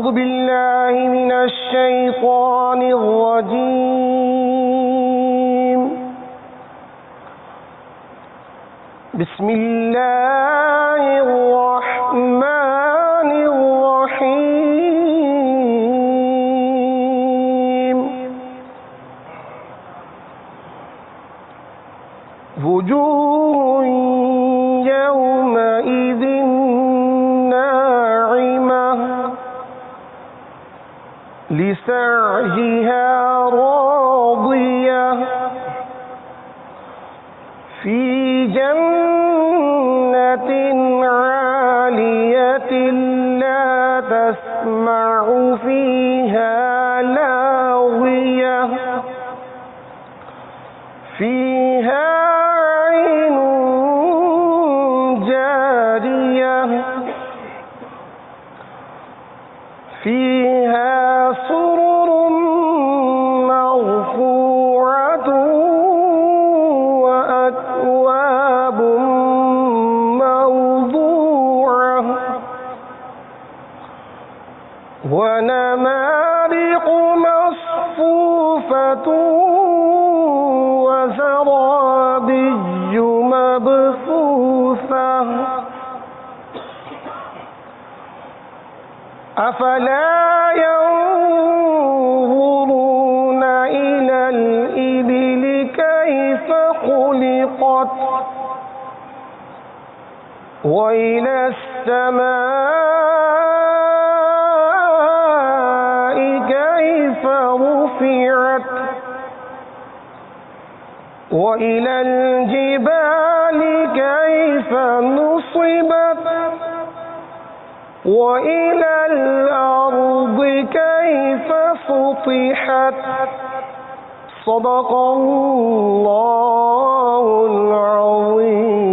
أعوذ بالله من الشيطان الرجيم. بسم الله الرحمن الرحيم. وجوه يومئذ ناعمة لسعيها راضية في جنة عالية لا تسمع فيها لاغية فيها عين جارية فيها سرر مرفوعة وأكواب موضوعة ونمارق مصفوفة وزرابي مبثوثة أفلا ينظرون إلى الإبل كيف خلقت وإلى السماء كيف رفعت وإلى الجبال كيف نصبت وإلى الأرض كيف سطحت. صدق الله العظيم.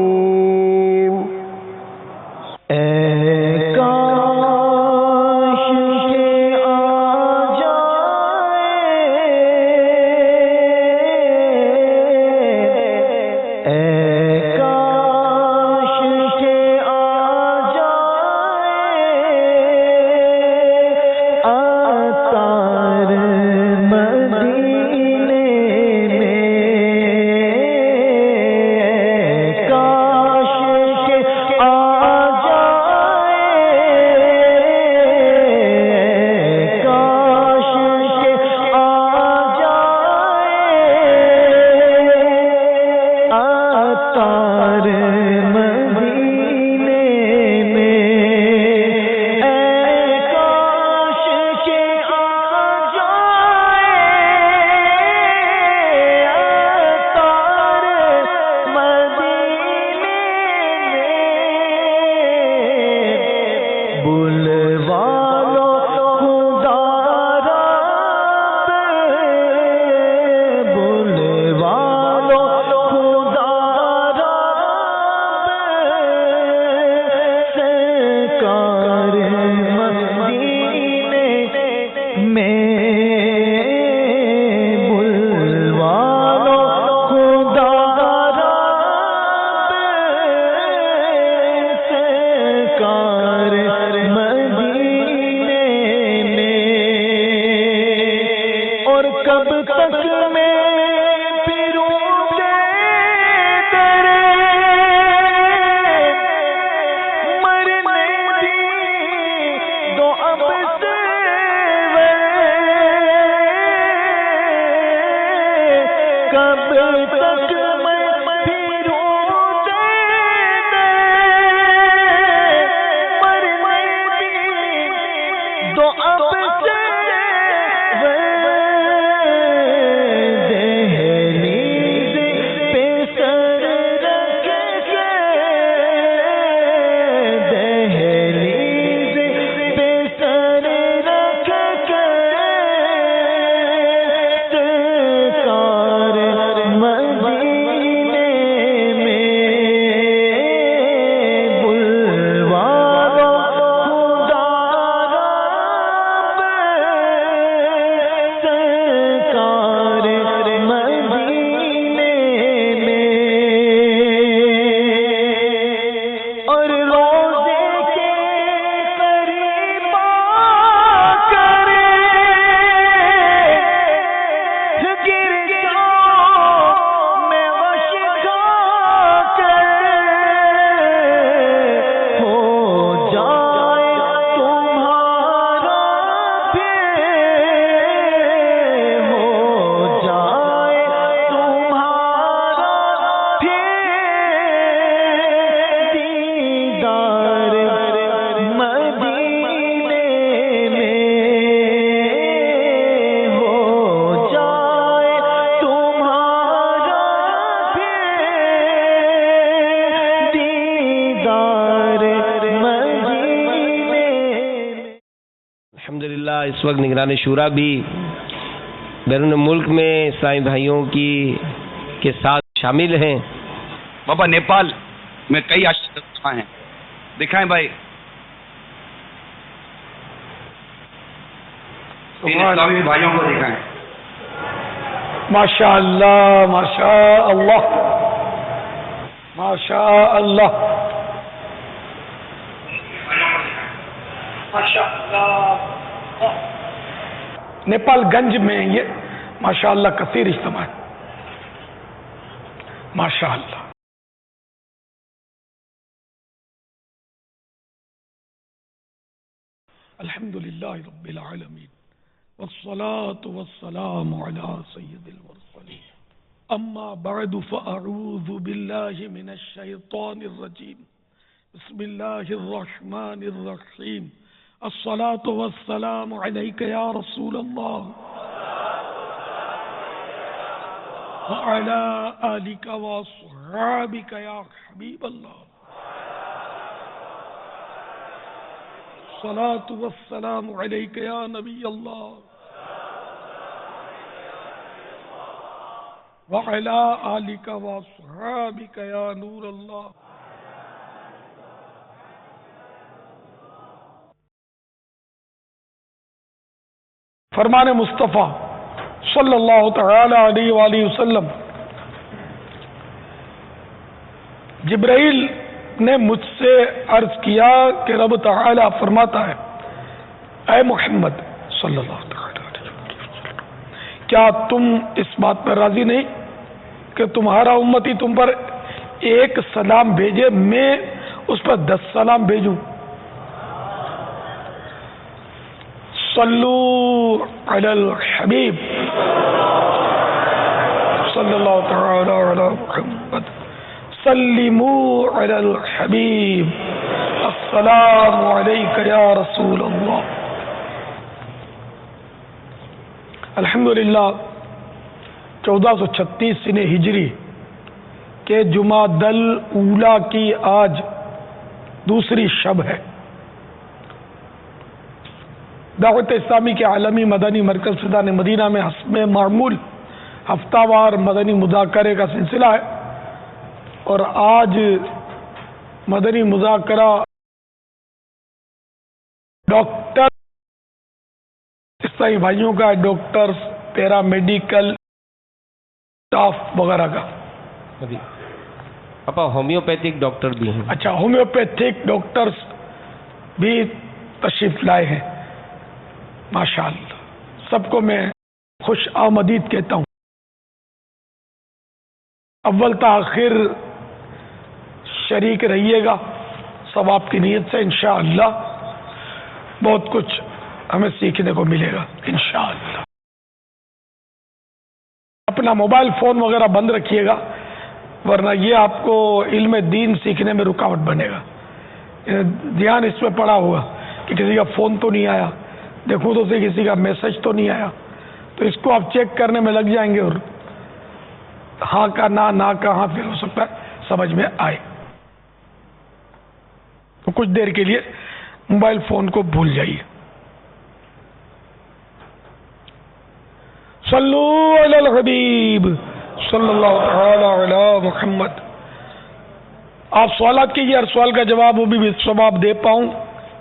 اس وقت نگران شورا بھی بیرون ملک میں اسلامی بھائیوں کے ساتھ شامل ہیں. بابا نیپال میں کئی عاشق ہیں، دکھائیں بھائی. اسلامی بھائیوں کو دکھائیں. ماشاء اللہ ماشاء اللہ ماشاء اللہ ماشاء اللہ. نیپال گنج میں یہ ماشاء اللہ کثیر اجتماع ہے. ماشاء اللہ. الحمد للہ رب العالمین والصلاة والسلام على سید المرسلین. اما بعد فاعوذ باللہ من الشیطان الرجیم. بسم اللہ الرحمن الرحیم. الصلاة والسلام علیک یا رسول اللہ وعلى آلک واصحابک یا حبیب اللہ. الصلاة والسلام علیک یا نبی اللہ وعلى آلک واصحابک یا نور اللہ. فرمان مصطفیٰ صلی اللہ تعالی علیہ وآلہ وسلم. جبرائیل نے مجھ سے عرض کیا کہ رب تعالی فرماتا ہے اے محمد صلی اللہ تعالی علیہ وسلم، کیا تم اس بات پر راضی نہیں کہ تمہارا امتی تم پر ایک سلام بھیجے، میں اس پر 10 سلام بھیجوں؟ صلو علی الحبیب صلی اللہ تعالی علی محمد. سلموا علی الحبیب السلام علیک یا رسول اللہ. الحمدللہ 1436 سن ہجری کے جمادی الاولیٰ کی آج دوسری شب ہے. دعوت اسلامی کے عالمی مدنی مرکز فیضان مدینہ میں حسب معمول ہفتہ وار مدنی مذاکرے کا سلسلہ ہے، اور آج مدنی مذاکرہ ڈاکٹر اسلامی بھائیوں کا، ڈاکٹرز، پیرا میڈیکل اسٹاف وغیرہ کا. پاپا ہومیوپیتھک ڈاکٹر بھی ہیں. اچھا، ہومیوپیتھک ڈاکٹرز بھی تشریف لائے ہیں. ماشاء اللہ، سب کو میں خوش آمدید کہتا ہوں. اول تاخیر شریک رہیے گا ثواب کی نیت سے، انشاءاللہ بہت کچھ ہمیں سیکھنے کو ملے گا انشاءاللہ. اپنا موبائل فون وغیرہ بند رکھیے گا، ورنہ یہ آپ کو علم دین سیکھنے میں رکاوٹ بنے گا. دھیان اس میں پڑا ہوگا کہ کسی کا فون تو نہیں آیا، دیکھوں تو سے کسی کا میسج تو نہیں آیا، تو اس کو آپ چیک کرنے میں لگ جائیں گے، اور ہاں کا نہ کا ہاں پھر ہو سکتا ہے سمجھ میں آئے. تو کچھ دیر کے لیے موبائل فون کو بھول جائیے. صلو علی الحبیب صلی اللہ تعالی علی محمد. آپ سوالات کیجیے، ہر سوال کا جواب وہ بھی ثواب دے پاؤں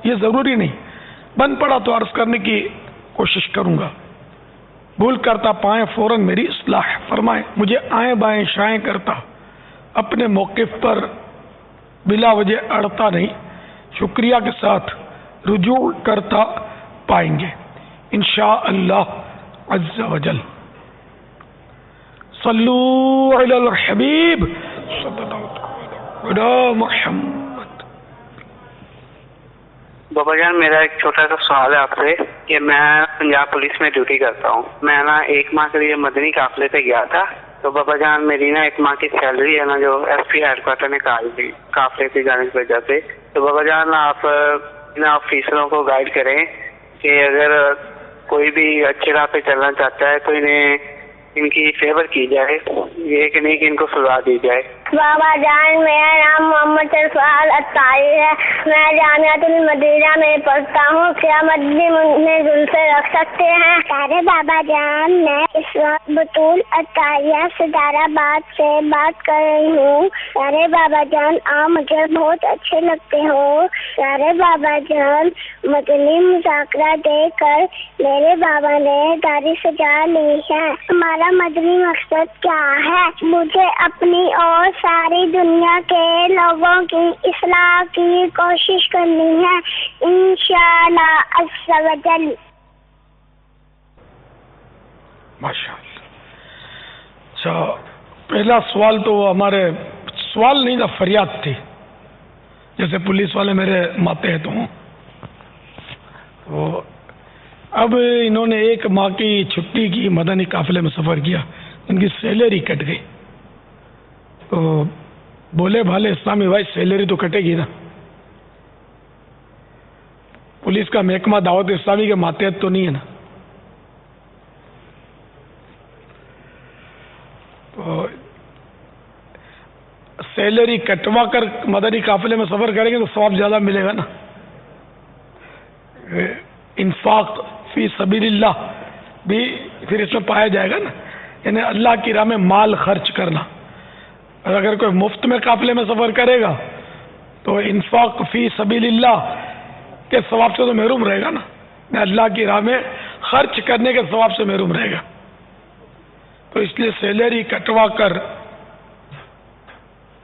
یہ ضروری نہیں، بند پڑا تو عرض کرنے کی کوشش کروں گا. بھول کرتا پائیں فوراً میری اصلاح فرمائیں. مجھے آئیں بائیں شائیں کرتا اپنے موقف پر بلا وجہ اڑتا نہیں، شکریہ کے ساتھ رجوع کرتا پائیں گے انشاءاللہ عز و جل. صلو علی الحبیب صلی اللہ علی محمد. بابا جان، میرا ایک چھوٹا سا سوال ہے آپ سے کہ میں پنجاب پولیس میں ڈیوٹی کرتا ہوں. میں 1 ماہ کے لیے مدنی قافلے پہ گیا تھا، تو بابا جان میری 1 ماہ کی سیلری ہے جو ایس پی ہیڈ کوارٹر نے کاٹ دی قافلے کی جانے کی وجہ سے. تو بابا جان آپ ان آفیسروں کو گائیڈ کریں کہ اگر کوئی بھی اچھے راہ پہ چلنا چاہتا ہے تو انہیں ان کی فیور کی جائے، یہ کہ نہیں کہ ان کو سزا دی جائے. بابا جان میرا نام محمد سرفراز اطاری ہے، میں جامعۃ المدینہ میں پڑھتا ہوں، کیا مدنی میں زلفے رکھ سکتے ہیں؟ ارے بابا جان میں اس وقت بطول اطاریہ صدارہ آباد سے بات کر رہی ہوں۔ ارے بابا جان آپ مجھے بہت اچھے لگتے ہو۔ ارے بابا جان مدنی مذاکرہ دیکھ کر میرے بابا نے داڑھی سجا لی ہے۔ ہمارا مدنی مقصد کیا ہے؟ مجھے اپنی اور ساری دنیا کے لوگوں کی اصلاح کی کوشش کرنی ہے انشاءاللہ عز و جل۔ ماشاءاللہ۔ اچھا، پہلا سوال تو ہمارے سوال نہیں تھا، فریاد تھی، جیسے پولیس والے میرے ماتحت ہوں۔ تو اب انہوں نے 1 ماہ کی چھٹی کی، مدنی قافلے میں سفر کیا، ان کی سیلری کٹ گئی۔ تو بولے بھالے اسلامی بھائی سیلری تو کٹے گی نا، پولیس کا محکمہ دعوت اسلامی کے ماتحت تو نہیں ہے نا۔ تو سیلری کٹوا کر مدنی قافلے میں سفر کریں گے تو ثواب زیادہ ملے گا نا۔ انفاق فی سبیل اللہ بھی پھر اس میں پایا جائے گا نا، یعنی اللہ کی راہ میں مال خرچ کرنا۔ اور اگر کوئی مفت میں قافلے میں سفر کرے گا تو انفاق فی سبیل اللہ کے ثواب سے تو محروم رہے گا نا، اللہ کی راہ میں خرچ کرنے کے ثواب سے محروم رہے گا۔ تو اس لیے سیلری کٹوا کر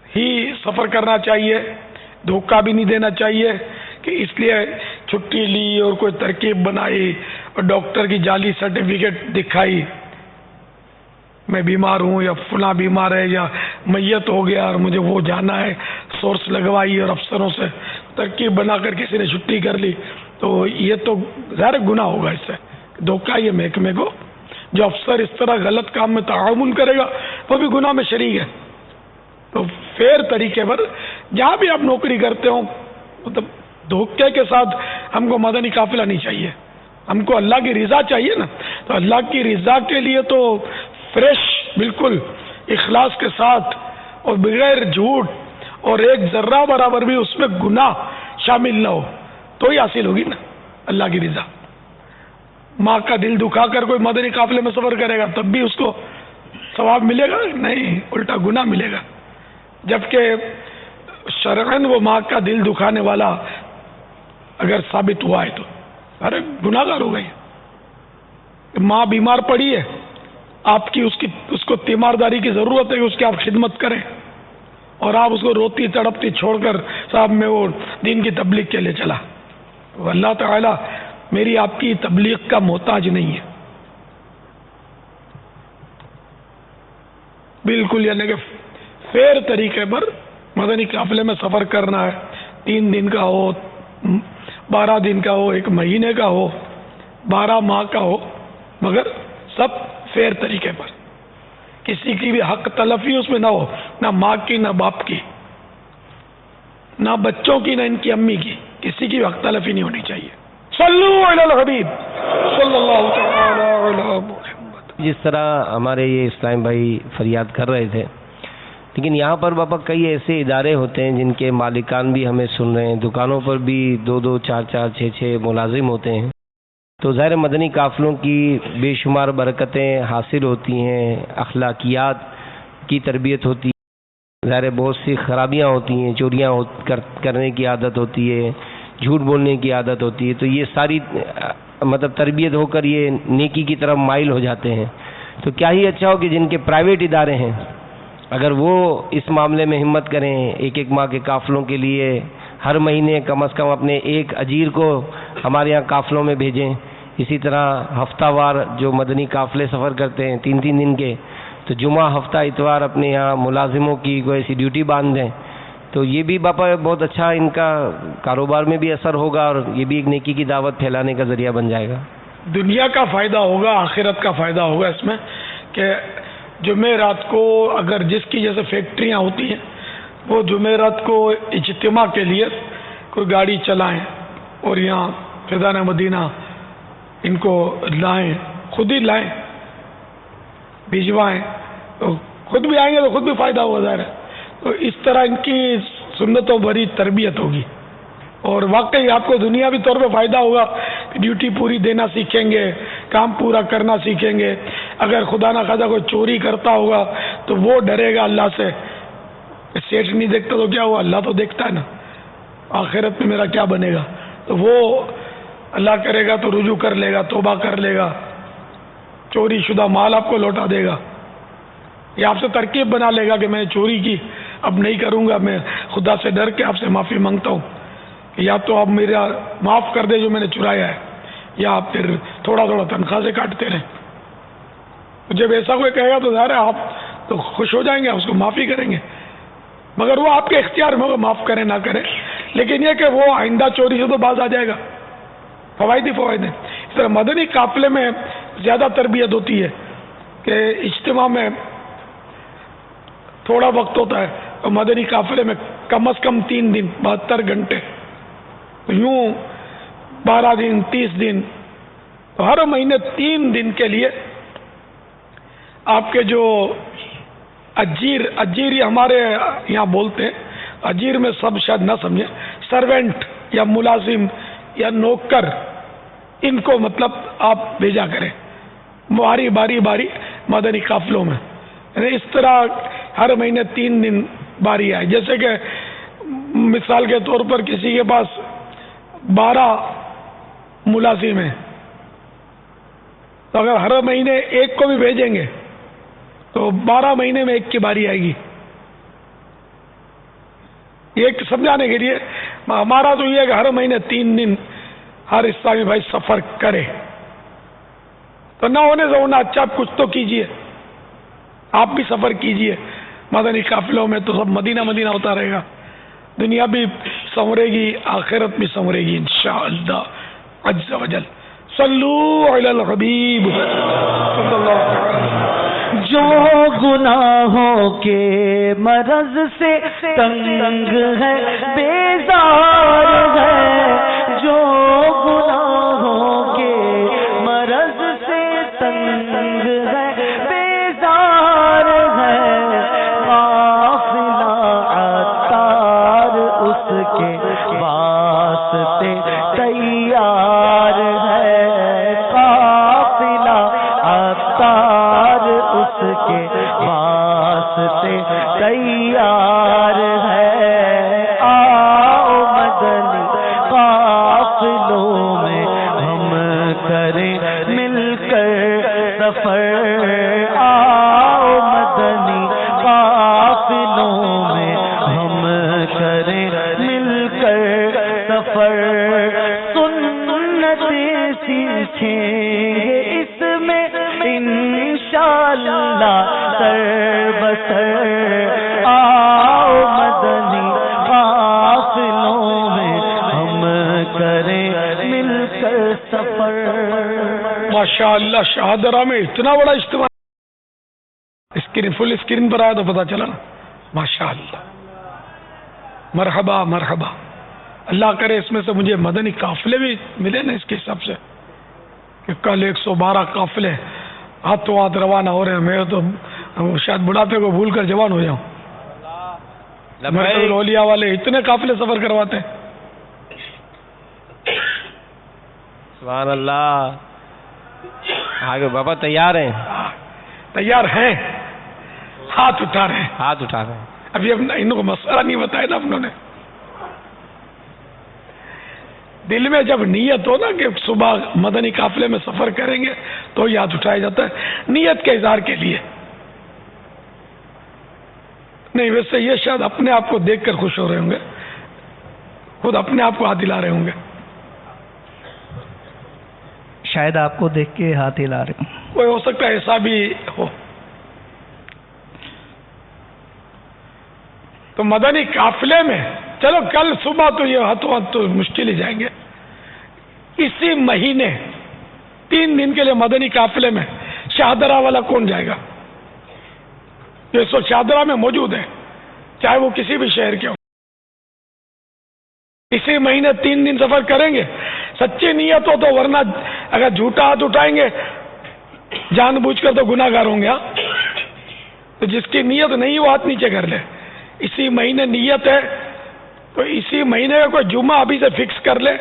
ہی سفر کرنا چاہیے، دھوکہ بھی نہیں دینا چاہیے کہ اس لیے چھٹی لی اور کوئی ترکیب بنائی اور ڈاکٹر کی جعلی سرٹیفکیٹ دکھائی، میں بیمار ہوں یا فلاں بیمار ہے یا میت ہو گیا اور مجھے وہ جانا ہے، سورس لگوائی اور افسروں سے ترکیب بنا کر کسی نے چھٹی کر لی، تو یہ تو ظاہر گناہ ہوگا، اس سے دھوکہ یہ محکمے کو۔ جو افسر اس طرح غلط کام میں تعاون کرے گا وہ بھی گناہ میں شریک ہے۔ تو فیئر طریقے پر جہاں بھی آپ نوکری کرتے ہوں، مطلب دھوکے کے ساتھ ہم کو مدنی قافلہ نہیں چاہیے، ہم کو اللہ کی رضا چاہیے نا۔ تو اللہ کی رضا کے لیے تو فریش، بالکل اخلاص کے ساتھ اور بغیر جھوٹ اور ایک ذرہ برابر بھی اس میں گناہ شامل نہ ہو تو ہی حاصل ہوگی نا اللہ کی رضا۔ ماں کا دل دکھا کر کوئی مدنی قافلے میں سفر کرے گا تب بھی اس کو ثواب ملے گا؟ نہیں، الٹا گناہ ملے گا۔ جبکہ شرعاً وہ ماں کا دل دکھانے والا اگر ثابت ہوا ہے تو ارے گناہ گار ہو گئی۔ ماں بیمار پڑی ہے، آپ کی اس کو تیمارداری کی ضرورت ہے کہ اس کی آپ خدمت کریں، اور آپ اس کو روتی تڑپتی چھوڑ کر صاحب میں وہ دین کی تبلیغ کے لیے چلا۔ تو اللہ تعالیٰ میری آپ کی تبلیغ کا محتاج نہیں ہے، بالکل، یعنی کہ فیئر طریقے پر مدنی قافلے میں سفر کرنا ہے، 3 دن کا ہو، 12 دن کا ہو، 1 مہینے کا ہو، 12 ماہ کا ہو، مگر سب فیئر طریقے پر، کسی کی بھی حق تلفی اس میں نہ ہو، نہ ماں کی، نہ باپ کی، نہ بچوں کی، نہ ان کی امی کی، کسی کی بھی حق تلفی نہیں ہونی چاہیے۔ صلو علی الحبیب صلی اللہ تعالی علی محمد۔ جس طرح ہمارے یہ اسلام بھائی فریاد کر رہے تھے، لیکن یہاں پر بابا کئی ایسے ادارے ہوتے ہیں جن کے مالکان بھی ہمیں سن رہے ہیں، دکانوں پر بھی 2-2 4-4 6-6 ملازم ہوتے ہیں، تو ظاہر مدنی قافلوں کی بے شمار برکتیں حاصل ہوتی ہیں، اخلاقیات کی تربیت ہوتی ہے، ظاہر بہت سی خرابیاں ہوتی ہیں، چوریاں کرنے کی عادت ہوتی ہے، جھوٹ بولنے کی عادت ہوتی ہے، تو یہ ساری مطلب تربیت ہو کر یہ نیکی کی طرف مائل ہو جاتے ہیں۔ تو کیا ہی اچھا ہو کہ جن کے پرائیویٹ ادارے ہیں اگر وہ اس معاملے میں ہمت کریں، 1-1 ماہ کے قافلوں کے لیے ہر مہینے کم از کم اپنے 1 اجیر کو ہمارے یہاں قافلوں میں بھیجیں، اسی طرح ہفتہ وار جو مدنی قافلے سفر کرتے ہیں 3-3 دن کے، تو جمعہ ہفتہ اتوار اپنے یہاں ملازموں کی کوئی ایسی ڈیوٹی باندھ دیں، تو یہ بھی باپا بہت اچھا ان کا کاروبار میں بھی اثر ہوگا اور یہ بھی ایک نیکی کی دعوت پھیلانے کا ذریعہ بن جائے گا۔ دنیا کا فائدہ ہوگا، آخرت کا فائدہ ہوگا اس میں، کہ جمعرات کو اگر جس کی جیسے فیکٹریاں ہوتی ہیں وہ جمعرات کو اجتماع کے لیے کوئی گاڑی چلائیں اور یہاں فیضان مدینہ ان کو لائیں، خود ہی لائیں، بھجوائیں، تو خود بھی آئیں گے تو خود بھی فائدہ ہوگا ظاہر ہے۔ تو اس طرح ان کی سنتوں بھری تربیت ہوگی اور واقعی آپ کو دنیاوی طور پہ فائدہ ہوگا. ڈیوٹی پوری دینا سیکھیں گے, کام پورا کرنا سیکھیں گے. اگر خدا نہ خدا کوئی چوری کرتا ہوگا تو وہ ڈرے گا اللہ سے. سیٹھ نہیں دیکھتا تو کیا ہوا, اللہ تو دیکھتا ہے نا, آخرت میں میرا کیا بنے گا. تو وہ اللہ کرے گا تو رجوع کر لے گا, توبہ کر لے گا, چوری شدہ مال آپ کو لوٹا دے گا. یا آپ سے ترکیب بنا لے گا کہ میں نے چوری کی, اب نہیں کروں گا, میں خدا سے ڈر کے آپ سے معافی مانگتا ہوں کہ یا تو آپ میرا معاف کر دے جو میں نے چرایا ہے, یا آپ پھر تھوڑا تھوڑا تنخواہ سے کاٹتے رہیں. جب ایسا کوئی کہے گا تو ظاہر ہے آپ تو خوش ہو جائیں گے, اس کو معافی کریں گے, مگر وہ آپ کے اختیار میں ہوگا معاف کریں نہ کریں. لیکن یہ کہ وہ آئندہ چوری سے تو باز آ جائے گا. فوائد ہی فوائد ہیں. اس طرح مدنی قافلے میں زیادہ تربیت ہوتی ہے کہ اجتماع میں تھوڑا وقت ہوتا ہے, اور مدنی قافلے میں کم از کم 3 دن 72 گھنٹے, یوں 12 دن 30 دن, تو ہر مہینے 3 دن کے لیے آپ کے جو اجیر ہمارے یہاں بولتے ہیں, اجیر میں سب شاید نہ سمجھیں, سروینٹ یا ملازم یا نوکر, ان کو مطلب آپ بھیجا کریں باری مدنی قافلوں میں. یعنی اس طرح ہر مہینے 3 دن باری آئے. جیسے کہ مثال کے طور پر کسی کے پاس 12 ملازم ہیں, تو اگر ہر مہینے ایک کو بھی بھیجیں گے تو 12 مہینے میں ایک کی باری آئے گی. یہ سمجھانے کے لیے ہمارا تو یہ ہے کہ ہر مہینے 3 دن ہر اسلامی بھائی سفر کرے. تو نہ ہونے سے ہونا اچھا, آپ کچھ تو کیجئے, آپ بھی سفر کیجئے مدنی قافلوں میں, تو سب مدینہ ہوتا رہے گا. دنیا بھی سنورے گی, آخرت بھی سنورے گی انشاءاللہ عز و جل. صلو علی الحبیب صلی اللہ علیہ وسلم. جو گناہوں کے مرض سے تنگ ہے بیزار ہے, جو گناہوں کے مرض سے تنگ ہے بیزار ہے, قافلہ عطار اس کے واسطے تیار ہے, قافلہ عطار اس کے واسطے تیار ہے. آؤ مدنی قافلوں میں ہم کریں مل کر سفر, آؤ مدنی قافلوں میں ہم کریں مل کر سفر. سنتیں سیکھیں گے اس میں انشاءاللہ سر بسر, آؤ مدنی قافلوں میں ہم کریں مل کر سفر. ماشاءاللہ شہادرہ میں اتنا بڑا اجتماع, فل اسکرین پر آیا تو پتا چلا نا. ماشاءاللہ, مرحبا مرحبا. اللہ کرے اس میں سے مجھے مدنی قافلے بھی ملے نا اس کے حساب سے, کہ کل 112 قافلے ہاتھوں ہاتھ روانہ ہو رہے ہیں. میں تو شاید بڑھاپے کو بھول کر جوان ہو جاؤں. اولیاء والے اتنے قافلے سفر کرواتے ہیں. سبحان اللہ. آگے بابا تیار ہیں؟ تیار ہیں, ہاتھ اٹھا رہے ہیں. ہاتھ اٹھا رہے ہیں. ابھی ان کو مسئلہ نہیں بتایا نا اپنوں نے. دل میں جب نیت ہو نا کہ صبح مدنی قافلے میں سفر کریں گے تو یاد اٹھایا جاتا ہے, نیت کے اظہار کے لیے. نہیں ویسے یہ شاید اپنے آپ کو دیکھ کر خوش ہو رہے ہوں گے, خود اپنے آپ کو ہاتھ ہلا رہے ہوں گے. شاید آپ کو دیکھ کے ہاتھ ہلا رہے ہوں. کوئی ہو سکتا ہے ایسا بھی ہو. تو مدنی قافلے میں چلو کل صبح تو یہ ہاتھوں ہاتھ تو مشکل ہی جائیں گے. اسی مہینے 3 دن کے لیے مدنی قافلے میں شاہدرہ والا کون جائے گا؟ یہ سو شاہدرہ میں موجود ہے, چاہے وہ کسی بھی شہر کے ہو. اسی مہینے 3 دن سفر کریں گے, سچی نیت ہو تو, ورنہ اگر جھوٹا ہاتھ اٹھائیں گے جان بوجھ کر تو گناہ گار ہوں گے. تو جس کی نیت نہیں وہ ہاتھ نیچے کر لے. اسی مہینے نیت ہے تو اسی مہینے کا کوئی جمعہ ابھی سے فکس کر لے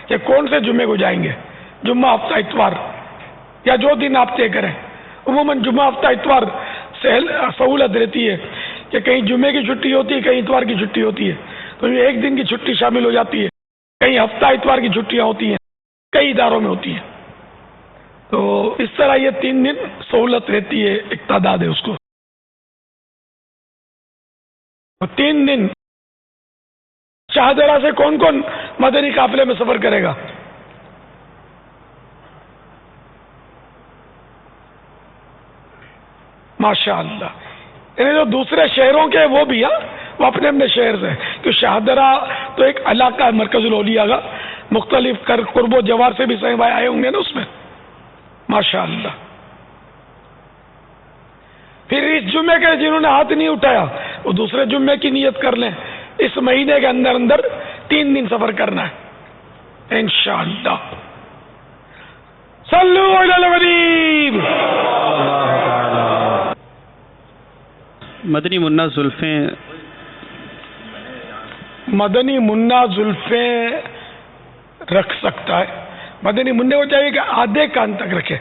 کہ کون سے جمعے کو جائیں گے، جمعہ ہفتہ اتوار یا جو دن آپ طے کریں. عموماً جمعہ ہفتہ اتوار سہولت رہتی ہے کہ کہیں جمعے کی چھٹی ہوتی ہے، کہیں اتوار کی چھٹی ہوتی ہے، تو یہ ایک دن کی چھٹی شامل ہو جاتی ہے. کہیں ہفتہ اتوار کی چھٹیاں ہوتی ہیں، کئی اداروں میں ہوتی ہیں. تو اس طرح یہ 3 دن سہولت رہتی ہے، ایک تعداد ہے اس کو. 3 دن شاہدرہ سے کون کون مدنی قافلے میں سفر کرے گا؟ ماشاء اللہ. یعنی جو دوسرے شہروں کے وہ بھی وہ اپنے اپنے شہر سے، کہ شاہدرہ تو ایک علاقہ ہے مرکز الاولیاء کا، مختلف قرب و جوار سے بھی صحیح بھائی آئے ہوں گے نا اس میں. ماشاء اللہ. پھر اس جمعے کے جنہوں نے ہاتھ نہیں اٹھایا وہ دوسرے جمعے کی نیت کر لیں. اس مہینے کے اندر 3 دن سفر کرنا ہے انشاءاللہ. صلو علی الحبیب. مدنی منا زلفیں مدنی منا زلفیں رکھ سکتا ہے. مدنی منع کو چاہیے کہ آدھے کان تک رکھے.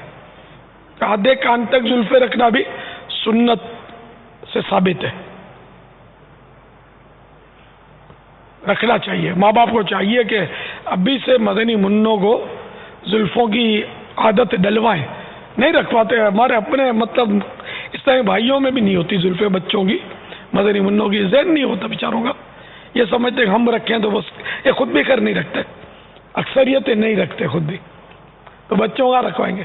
آدھے کان تک زلفیں رکھنا بھی سنت سے ثابت ہے، رکھنا چاہیے. ماں باپ کو چاہیے کہ ابھی سے مدنی منوں کو زلفوں کی عادت ڈلوائیں. نہیں رکھواتے ہمارے اپنے، مطلب اس طرح بھائیوں میں بھی نہیں ہوتی زلفیں بچوں کی، مدنی منوں کی ذہن نہیں ہوتا بیچاروں کا. یہ سمجھتے کہ ہم رکھیں تو بس، یہ خود بھی کر نہیں رکھتے، اکثریت نہیں رکھتے خود بھی. تو بچوں کا رکھوائیں گے.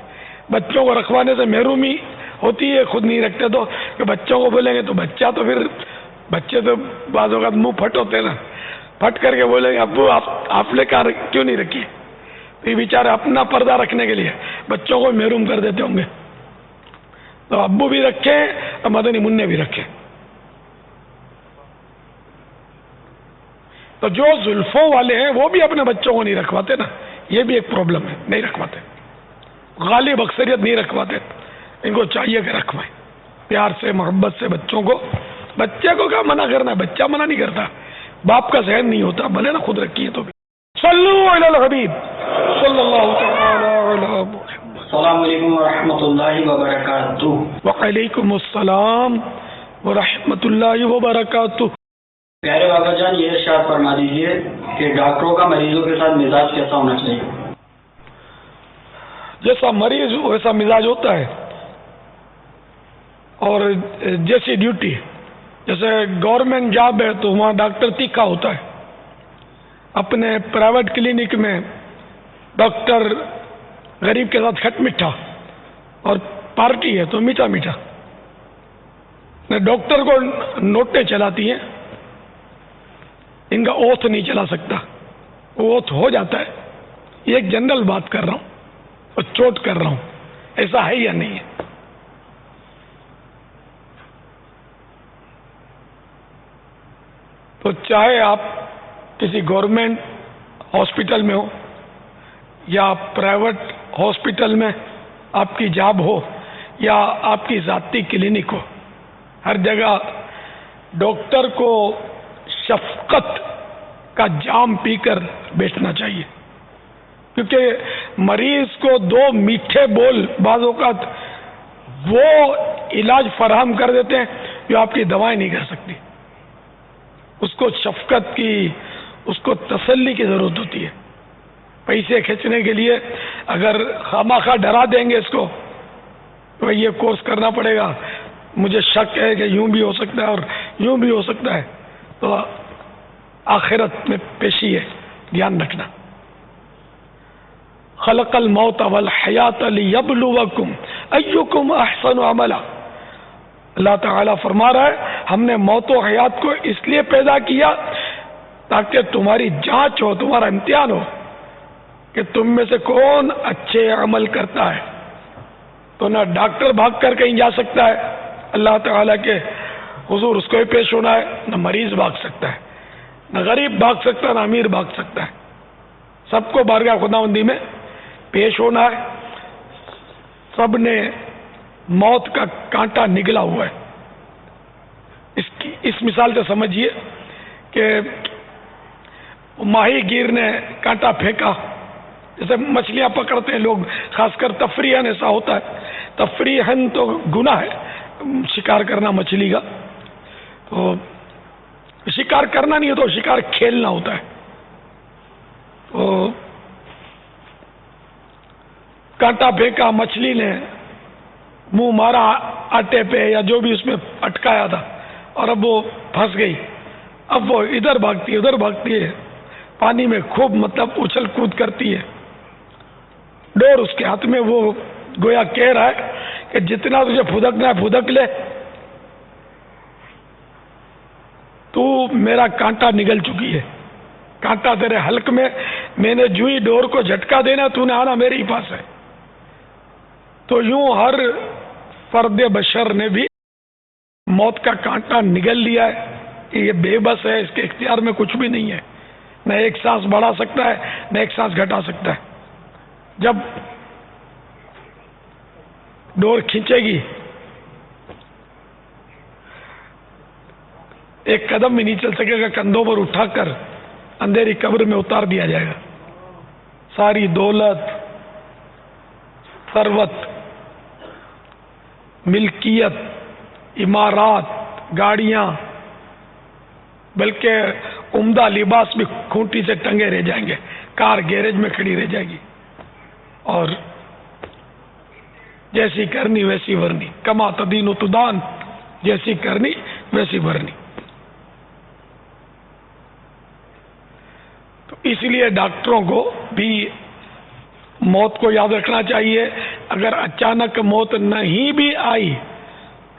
بچوں کو رکھوانے سے محرومی ہوتی ہے، خود نہیں رکھتے تو کہ بچوں کو بولیں گے تو بچہ تو پھر بچے تو بعض اوقات منہ پھٹ ہوتے ہیں نا، پھٹ کر کے بولیں گے ابو آپ نے کہا کیوں نہیں رکھی. تو یہ بیچارے اپنا پردہ رکھنے کے لیے بچوں کو محروم کر دیتے ہوں گے. تو ابو بھی رکھیں اور مدنی منع بھی رکھیں. تو جو زلفوں والے ہیں وہ بھی اپنے بچوں کو نہیں رکھواتے نا، یہ بھی ایک پرابلم ہے، نہیں رکھواتے. غالب اکثریت نہیں رکھواتے. ان کو چاہیے کہ رکھوائیں پیار سے، محبت سے. بچوں کو، بچے کو کیا منع کرنا ہے، بچہ منع نہیں کرتا. باپ کا ذہن نہیں ہوتا، بھلے نا خود رکھیے تو بھی. صلو علی الحبیب صلی اللہ تعالی علی محمد. السلام علیکم ورحمۃ اللہ وبرکاتہ. وعلیکم السلام ورحمۃ اللہ وبرکاتہ. پیارے بابا جان، یہ ارشاد فرما دیجیے کہ ڈاکٹروں کا مریضوں کے ساتھ مزاج کیسا ہونا چاہیے؟ جیسا مریض ویسا مزاج ہوتا ہے، اور جیسی ڈیوٹی. جیسے گورنمنٹ جاب ہے تو وہاں ڈاکٹر تیکھا ہوتا ہے. اپنے پرائیویٹ کلینک میں ڈاکٹر غریب کے ساتھ کھٹ میٹھا، اور پارٹی ہے تو میٹھا میٹھا. ڈاکٹر کو نوٹیں چلاتی ہیں، ان کا اوتھ نہیں چلا سکتا. اوتھ ہو جاتا ہے. یہ ایک جنرل بات کر رہا ہوں اور چوٹ کر رہا ہوں، ایسا ہے یا نہیں ہے. تو چاہے آپ کسی گورنمنٹ ہاسپٹل میں ہو یا پرائیویٹ ہاسپٹل میں آپ کی جاب ہو یا آپ کی ذاتی کلینک ہو، ہر جگہ ڈاکٹر کو شفقت کا جام پی کر بیٹھنا چاہیے. کیونکہ مریض کو 2 میٹھے بول بعض اوقات وہ علاج فراہم کر دیتے ہیں جو آپ کی دوائیں نہیں کر سکتی. اس کو شفقت کی، اس کو تسلی کی ضرورت ہوتی ہے. پیسے کھینچنے کے لیے اگر خامخواہ ڈرا دیں گے اس کو تو یہ کورس کرنا پڑے گا، مجھے شک ہے کہ یوں بھی ہو سکتا ہے اور یوں بھی ہو سکتا ہے، تو آخرت میں پیشی ہے. دھیان رکھنا. خلق الموت والحیات لیبلوکم ایکم احسن عملا. اللہ تعالیٰ فرما رہا ہے ہم نے موت و حیات کو اس لیے پیدا کیا تاکہ تمہاری جانچ ہو، تمہارا امتحان ہو کہ تم میں سے کون اچھے عمل کرتا ہے. تو نہ ڈاکٹر بھاگ کر کہیں جا سکتا ہے، اللہ تعالیٰ کے حضور اس کو ہی پیش ہونا ہے. نہ مریض بھاگ سکتا ہے، نہ غریب بھاگ سکتا ہے، نہ امیر بھاگ سکتا ہے. سب کو بارگاہ خداوندی میں پیش ہونا ہے. سب نے موت کا کانٹا نگلا ہوا ہے. اس کی اس مثال سے سمجھیے کہ ماہی گیر نے کانٹا پھینکا، جیسے مچھلیاں پکڑتے ہیں لوگ، خاص کر تفریحاً ایسا ہوتا ہے، تفریحاً تو گناہ ہے شکار کرنا مچھلی کا، تو شکار کرنا نہیں ہوتا، شکار کھیلنا ہوتا ہے. تو کانٹا پھینکا، مچھلی نے منہ مارا آٹے پہ یا جو بھی اس میں اٹکایا تھا، اور اب وہ پھنس گئی. اب وہ ادھر بھاگتی ہے ادھر بھاگتی ہے، پانی میں خوب مطلب اچھل کود کرتی ہے. ڈور اس کے ہاتھ میں، وہ گویا کہہ رہا ہے کہ جتنا تجھے پھدکنا ہے پھدک لے، تو میرا کانٹا نگل چکی ہے، کانٹا تیرے حلق میں نے جو ہی ڈور کو جھٹکا دینا تو نے آنا میرے ہی پاس ہے. تو یوں ہر فرد بشر نے بھی موت کا کانٹا نگل لیا ہے کہ یہ بے بس ہے، اس کے اختیار میں کچھ بھی نہیں ہے، نہ ایک سانس بڑھا سکتا ہے نہ ایک سانس گھٹا سکتا ہے. جب ڈور کھینچے گی ایک قدم بھی نہیں چل سکے گا، کندھوں پر اٹھا کر اندھیری قبر میں اتار دیا جائے گا. ساری دولت، ثروت، ملکیت، عمارات، گاڑیاں، بلکہ عمدہ لباس بھی کھونٹی سے ٹنگے رہ جائیں گے، کار گیرج میں کھڑی رہ جائے گی، اور جیسی کرنی ویسی ورنی، کما تدین و تدان، جیسی کرنی ویسی ورنی. تو اس لیے ڈاکٹروں کو بھی موت کو یاد رکھنا چاہیے. اگر اچانک موت نہیں بھی آئی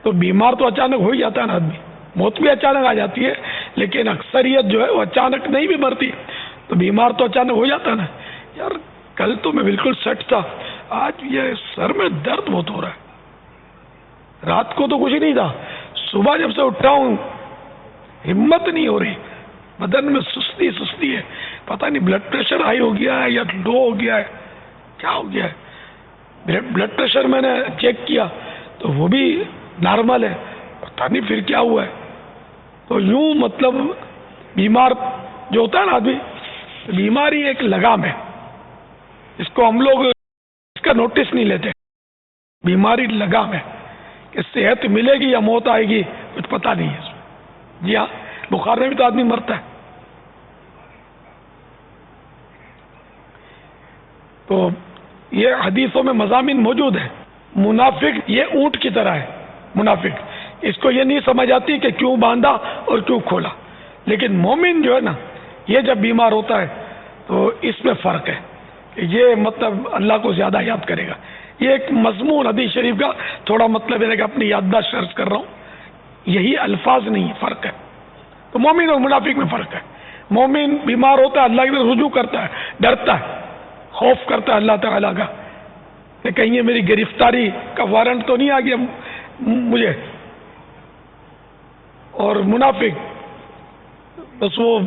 تو بیمار تو اچانک ہو ہی جاتا ہے نا آدمی، موت بھی اچانک آ جاتی ہے، لیکن اکثریت جو ہے وہ اچانک نہیں بھی مرتی، تو بیمار تو اچانک ہو جاتا ہے نا. یار کل تو میں بالکل سیٹ تھا، آج یہ سر میں درد بہت ہو رہا ہے، رات کو تو کچھ نہیں تھا، صبح جب سے اٹھا ہوں ہمت نہیں ہو رہی، بدن میں سستی ہے، پتہ نہیں بلڈ پریشر ہائی ہو گیا ہے یا لو ہو گیا ہے، کیا ہو گیا ہے. بلڈ پریشر میں نے چیک کیا تو وہ بھی نارمل ہے، پتہ نہیں پھر کیا ہوا ہے. تو یوں مطلب بیمار جو ہوتا ہے نا آدمی، بیماری ایک لگام ہے، اس کو ہم لوگ اس کا نوٹس نہیں لیتے. بیماری لگام ہے کہ صحت ملے گی یا موت آئے گی کچھ پتہ نہیں ہے اس میں. جی ہاں، بخار میں بھی تو آدمی مرتا ہے. تو یہ حدیثوں میں مضامین موجود ہیں. منافق یہ اونٹ کی طرح ہے، منافق اس کو یہ نہیں سمجھ آتی کہ کیوں باندھا اور کیوں کھولا، لیکن مومن جو ہے نا، یہ جب بیمار ہوتا ہے تو اس میں فرق ہے کہ یہ مطلب اللہ کو زیادہ یاد کرے گا. یہ ایک مضمون حدیث شریف کا تھوڑا مطلب ہے کہ اپنی یادداشت درج کر رہا ہوں، یہی الفاظ نہیں، فرق ہے. تو مومن اور منافق میں فرق ہے. مومن بیمار ہوتا ہے اللہ کی طرف رجوع کرتا ہے، ڈرتا ہے، خوف کرتا ہے اللہ تعالیٰ کا کہ کہیں یہ میری گرفتاری کا وارنٹ تو نہیں آ گیا مجھے. اور منافق بس وہ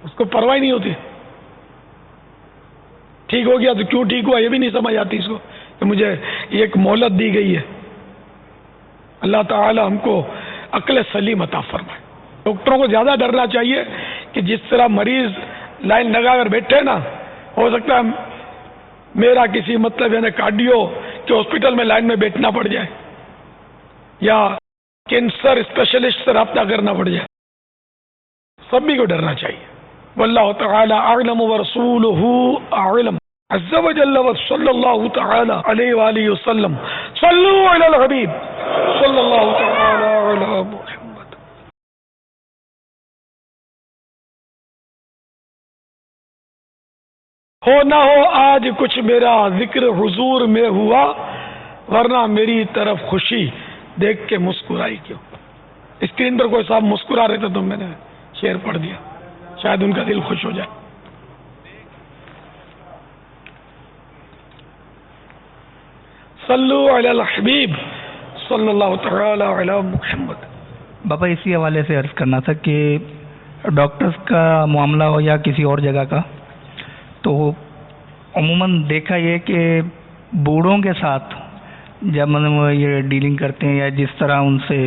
اس کو پرواہ نہیں ہوتی، ٹھیک ہو گیا تو کیوں ٹھیک ہوا یہ بھی نہیں سمجھ آتی اس کو کہ مجھے یہ ایک مہلت دی گئی ہے. اللہ تعالی ہم کو عقل سلیم عطا فرمائے. ڈاکٹروں کو زیادہ ڈرنا چاہیے کہ جس طرح مریض لائن لگا کر بیٹھے نا، ہو سکتا ہے میرا کسی مطلب یعنی کارڈیو کے ہاسپٹل میں لائن میں بیٹھنا پڑ جائے یا کینسر اسپیشلسٹ سے رابطہ کرنا پڑ جائے. سبھی کو ڈرنا چاہیے. واللہ تعالی اعلم ورسولہ اعلم عز وجل وصلی اللہ تعالی علیہ وآلہ وسلم. صلو علی الحبیب صلی اللہ تعالی علی محمد. ہو نہ ہو آج کچھ میرا ذکر حضور میں ہوا، ورنہ میری طرف خوشی دیکھ کے مسکرائی کیوں. اسکرین پر کوئی صاحب مسکرا رہے تھے تو میں نے شعر پڑھ دیا، شاید ان کا دل خوش ہو جائے. صلو علی الحبیب صلی اللہ تعالی علی محمد. بابا اسی حوالے سے عرض کرنا تھا کہ ڈاکٹرز کا معاملہ ہو یا کسی اور جگہ کا، تو عموماً دیکھا یہ کہ بوڑھوں کے ساتھ جب یہ ڈیلنگ کرتے ہیں یا جس طرح ان سے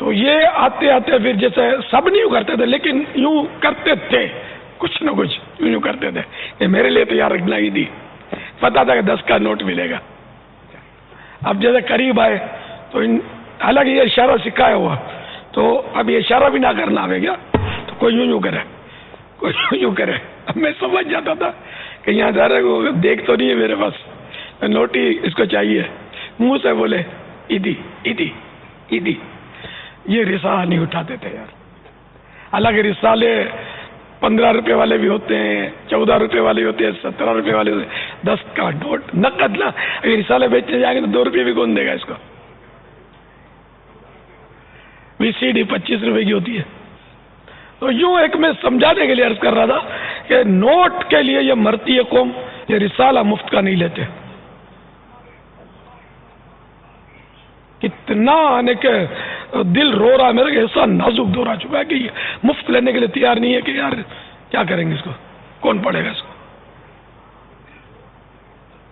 تو یہ آتے آتے پھر جیسے سب نہیں یوں کرتے تھے لیکن یوں کرتے تھے, کچھ نہ کچھ یوں کرتے تھے کہ میرے لیے تو یار رکھنا ہی دی, پتا تھا کہ 10 کا نوٹ ملے گا. اب جیسے قریب آئے تو حالانکہ یہ اشارہ سکھایا ہوا, تو اب یہ اشارہ بھی نہ کرنا آئے گا تو کوئی یوں کرے, کوئی یوں کرے. اب میں سمجھ جاتا تھا کہ یہاں جا رہا ہے, دیکھ تو نہیں ہے میرے پاس, نوٹ ہی اس کو چاہیے. منہ سے بولے عیدی عیدی عیدی. یہ رسالہ نہیں اٹھاتے تھے یار. حالانکہ رسالے 15 روپے والے بھی ہوتے ہیں, 14 روپے والے ہوتے ہیں, 17 روپے والے ہوتے ہیں, 10 کا نوٹ نقد نا. اگر رسالے بیچنے جائیں گے تو 2 روپے بھی کون دے گا اس کو. VCD 25 روپے کی ہوتی ہے. تو یوں ایک میں سمجھانے کے لیے عرض کر رہا تھا کہ نوٹ کے لیے یہ مرتی ہے قوم, یہ رسالہ مفت کا نہیں لیتے. کتنا آنے کے دل رو رہا ہے میرا, ایسا نازک دور آ چکا ہے کہ یہ مفت لینے کے لیے تیار نہیں ہے کہ یار کیا کریں گے اس کو, کون پڑھے گا اس کو.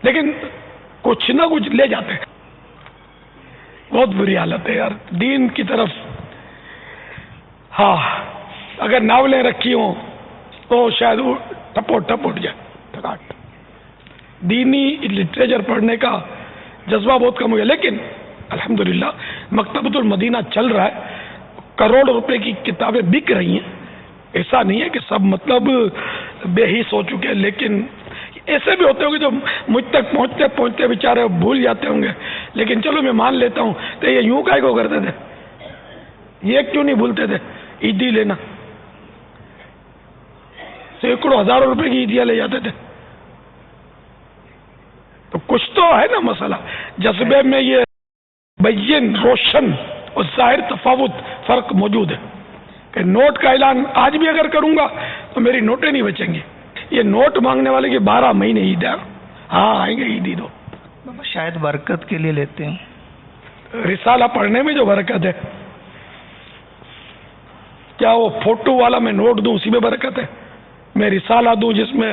لیکن کچھ نہ کچھ لے جاتے ہیں. بہت بری حالت ہے یار دین کی طرف. ہاں اگر ناولیں رکھی ہوں تو شاید وہ ٹپو ٹپ اٹھ جائے ٹھکاٹ. دینی لٹریچر پڑھنے کا جذبہ بہت کم ہو گیا. لیکن الحمدللہ مکتبۃ المدینہ چل رہا ہے, کروڑ روپے کی کتابیں بک رہی ہیں. ایسا نہیں ہے کہ سب مطلب بے حس ہو چکے, لیکن ایسے بھی ہوتے ہوں گے جو مجھ تک پہنچتے پہنچتے بیچارے بھول جاتے ہوں گے. لیکن چلو میں مان لیتا ہوں تو یہ یوں کاہے کو کرتے تھے, یہ کیوں نہیں بھولتے تھے عیدی لینا. سینکڑوں ہزاروں روپے کی عیدیاں لے جاتے تھے. تو کچھ تو ہے نا مسئلہ. جذبے میں یہ بین روشن اور ظاہر تفاوت فرق موجود ہے کہ نوٹ کا اعلان آج بھی اگر کروں گا تو میری نوٹیں نہیں بچیں گی. یہ نوٹ مانگنے والے کے 12 مہینے عید ہے. ہاں آئیں گے عیدی دو. شاید برکت کے لیے لیتے ہیں. رسالہ پڑھنے میں جو برکت ہے, کیا وہ فوٹو والا میں نوٹ دوں اسی میں برکت ہے؟ میں رسالہ دوں جس میں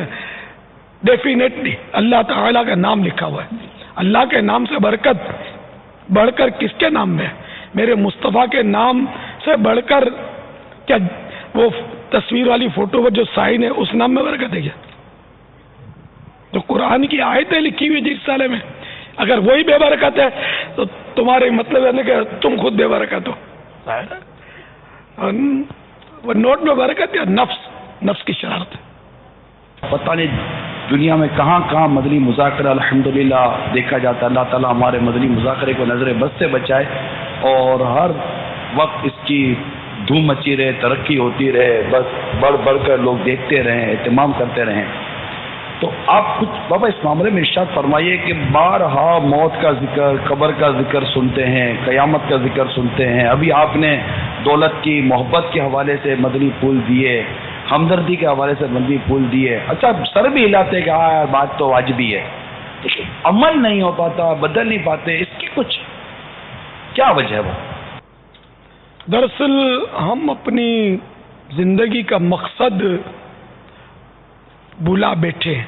ڈیفینیٹلی اللہ تعالیٰ کا نام لکھا ہوا ہے. اللہ کے نام سے برکت بڑھ کر کس کے نام میں؟ میرے مصطفیٰ کے نام سے بڑھ کر کیا وہ تصویر والی فوٹو پر جو سائن ہے اس نام میں برکت ہے کیا؟ تو قرآن کی آیتیں لکھی ہوئی جس رسالے میں, اگر وہی بے برکت ہے تو تمہارے مطلب ہے کہ تم خود بے برکت ہو. وہ نوٹ میں برکت یا نفس کی شرارت ہے. پتہ نہیں دنیا میں کہاں کہاں مدنی مذاکرہ الحمدللہ دیکھا جاتا ہے. اللہ تعالیٰ ہمارے مدنی مذاکرے کو نظر بد سے بچائے اور ہر وقت اس کی دھوم مچی رہے, ترقی ہوتی رہے, بس بڑھ بڑھ کر لوگ دیکھتے رہیں, اہتمام کرتے رہیں. تو آپ کچھ بابا اس معاملے میں ارشاد فرمائیے کہ بارہا موت کا ذکر, قبر کا ذکر سنتے ہیں, قیامت کا ذکر سنتے ہیں. ابھی آپ نے دولت کی محبت کے حوالے سے مدنی پھول دیے, ہمدردی کے حوالے سے مدنی پھول دیے. اچھا سر بھی ہلاتے کہ ہاں یار بات تو واجبی ہے, عمل نہیں ہو پاتا, بدل نہیں پاتے, اس کی کچھ کیا وجہ ہے؟ وہ دراصل ہم اپنی زندگی کا مقصد بھلا بیٹھے ہیں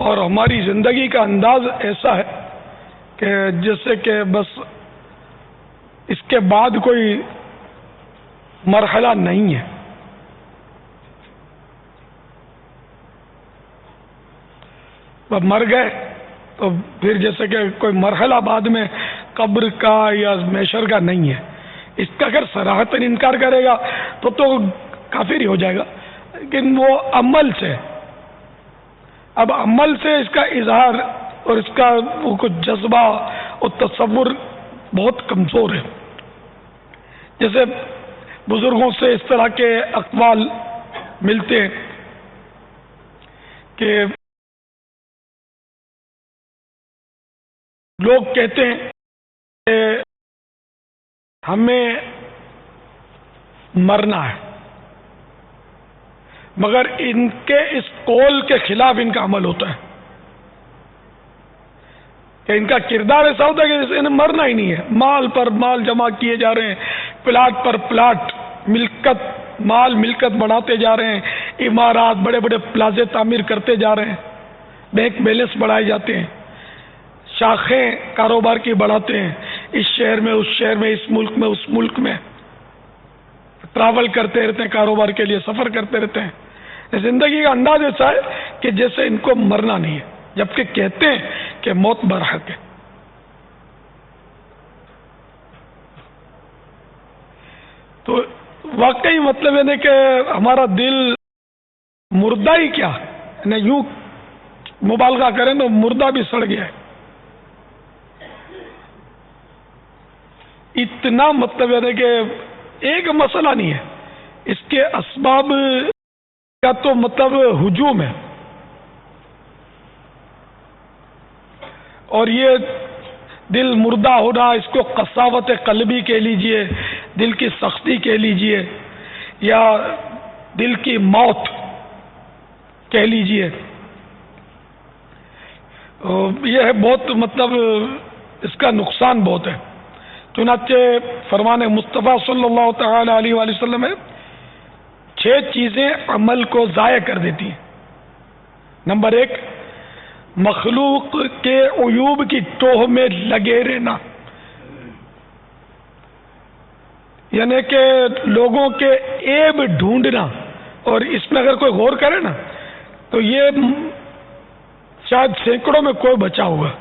اور ہماری زندگی کا انداز ایسا ہے کہ جیسے کہ بس اس کے بعد کوئی مرحلہ نہیں ہے. اب مر گئے تو پھر جیسے کہ کوئی مرحلہ بعد میں قبر کا یا محشر کا نہیں ہے. اس کا اگر صراحتاً انکار کرے گا تو کافر ہی ہو جائے گا. لیکن وہ عمل سے, اب عمل سے اس کا اظہار اور اس کا وہ کچھ جذبہ اور تصور بہت کمزور ہے. جیسے بزرگوں سے اس طرح کے اقوال ملتے ہیں کہ لوگ کہتے ہیں کہ ہمیں مرنا ہے, مگر ان کے اس قول کے خلاف ان کا عمل ہوتا ہے کہ ان کا کردار ایسا ہوتا ہے کہ جیسے انہیں مرنا ہی نہیں ہے. مال پر مال جمع کیے جا رہے ہیں, پلاٹ پر پلاٹ, ملکت بڑھاتے جا رہے ہیں, عمارات بڑے بڑے پلازے تعمیر کرتے جا رہے ہیں, بینک بیلنس بڑھائے جاتے ہیں, شاخیں کاروبار کی بڑھاتے ہیں، اس شہر میں، اس شہر میں، اس ملک میں، اس ملک میں ٹریول کرتے رہتے ہیں، کاروبار کے لیے سفر کرتے رہتے ہیں۔ زندگی کا انداز ایسا ہے کہ جیسے ان کو مرنا نہیں ہے، جبکہ کہتے ہیں کہ موت برحق ہے۔ تو واقعی مطلب ہے کہ ہمارا دل مردہ ہی کیا، یوں مبالغہ کریں تو مردہ بھی سڑ گیا ہے۔ اتنا مطلب ہے کہ ایک مسئلہ نہیں ہے، اس کے اسباب کا تو مطلب ہجوم ہے، اور یہ دل مردہ ہونا، اس کو قساوت قلبی کہہ لیجئے، دل کی سختی کہہ لیجئے، یا دل کی موت کہہ لیجئے، یہ ہے بہت مطلب اس کا نقصان بہت ہے۔ چنانچہ فرمان مصطفیٰ صلی اللہ تعالی علیہ وآلہ وسلم ہے 6 چیزیں عمل کو ضائع کر دیتی ہیں۔ نمبر 1، مخلوق کے عیوب کی توہ میں لگے رہنا، یعنی کہ لوگوں کے عیب ڈھونڈنا، اور اس میں اگر کوئی غور کرے نا تو یہ شاید سینکڑوں میں کوئی بچا ہوگا۔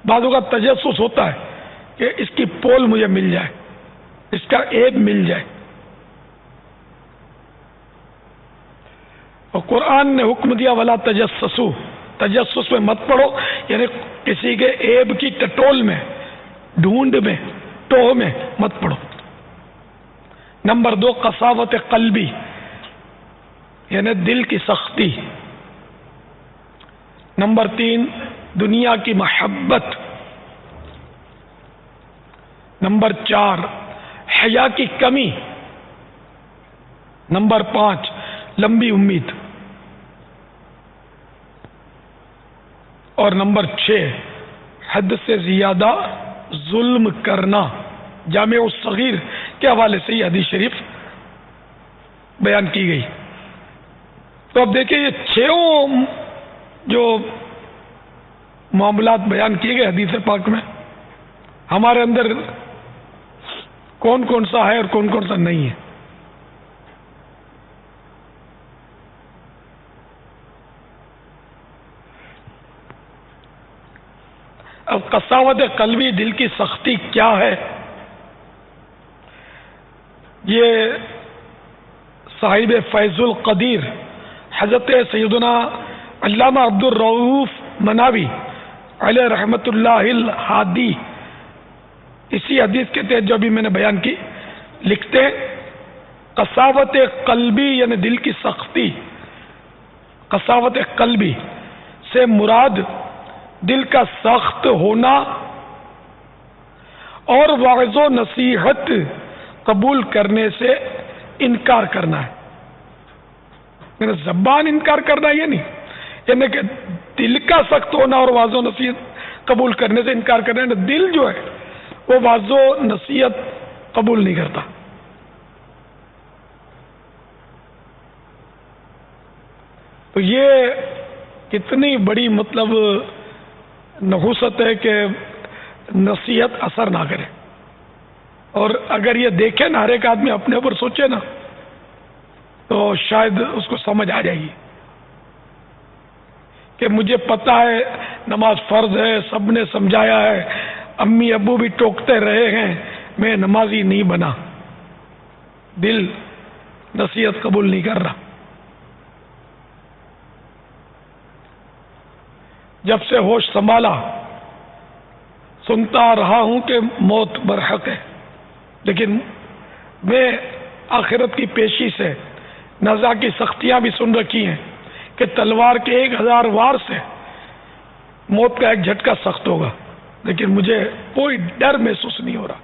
بعضوں کا تجسس ہوتا ہے کہ اس کی پول مجھے مل جائے، اس کا عیب مل جائے، اور قرآن نے حکم دیا ولا تجسسوا، تجسس میں مت پڑو، یعنی کسی کے عیب کی ٹٹول میں، ڈھونڈ میں، ٹوہ میں مت پڑو۔ نمبر 2، قساوت قلبی، یعنی دل کی سختی۔ نمبر 3، دنیا کی محبت۔ نمبر 4، حیا کی کمی۔ نمبر 5، لمبی امید۔ اور نمبر 6، حد سے زیادہ ظلم کرنا۔ جامع الصغیر کے حوالے سے یہ حدیث شریف بیان کی گئی۔ تو اب دیکھیں یہ 6 جو معاملات بیان کیے گئے حدیث پاک میں، ہمارے اندر کون کون سا ہے اور کون کون سا نہیں ہے۔ اب قساوت قلبی، دل کی سختی کیا ہے؟ یہ صاحب فیض القدیر حضرت سیدنا علامہ عبد الرؤوف مناوی علیہ رحمت اللہ الہادی اسی حدیث کے تحت جو ابھی میں نے بیان کی لکھتے ہیں، قساوت قلبی یعنی دل کی سختی، قساوت قلبی سے مراد دل کا سخت ہونا اور واعظ و نصیحت قبول کرنے سے انکار کرنا ہے۔ میرا زبان انکار کرنا یہ نہیں، یعنی کہ دل کا سخت ہونا اور واعظ و نصیحت قبول کرنے سے انکار کرنا ہے۔ دل جو ہے وہ واعظ و نصیحت قبول نہیں کرتا۔ تو یہ کتنی بڑی مطلب نحوست ہے کہ نصیحت اثر نہ کرے، اور اگر یہ دیکھے نا ہر ایک آدمی اپنے اوپر سوچے نا تو شاید اس کو سمجھ آ جائے گی کہ مجھے پتا ہے نماز فرض ہے، سب نے سمجھایا ہے، امی ابو بھی ٹوکتے رہے ہیں، میں نمازی نہیں بنا، دل نصیحت قبول نہیں کر رہا۔ جب سے ہوش سنبھالا سنتا رہا ہوں کہ موت برحق ہے، لیکن میں آخرت کی پیشی سے نزا کی سختیاں بھی سن رکھی ہیں کہ تلوار کے 1000 وار سے موت کا ایک جھٹکا سخت ہوگا، لیکن مجھے کوئی ڈر محسوس نہیں ہو رہا،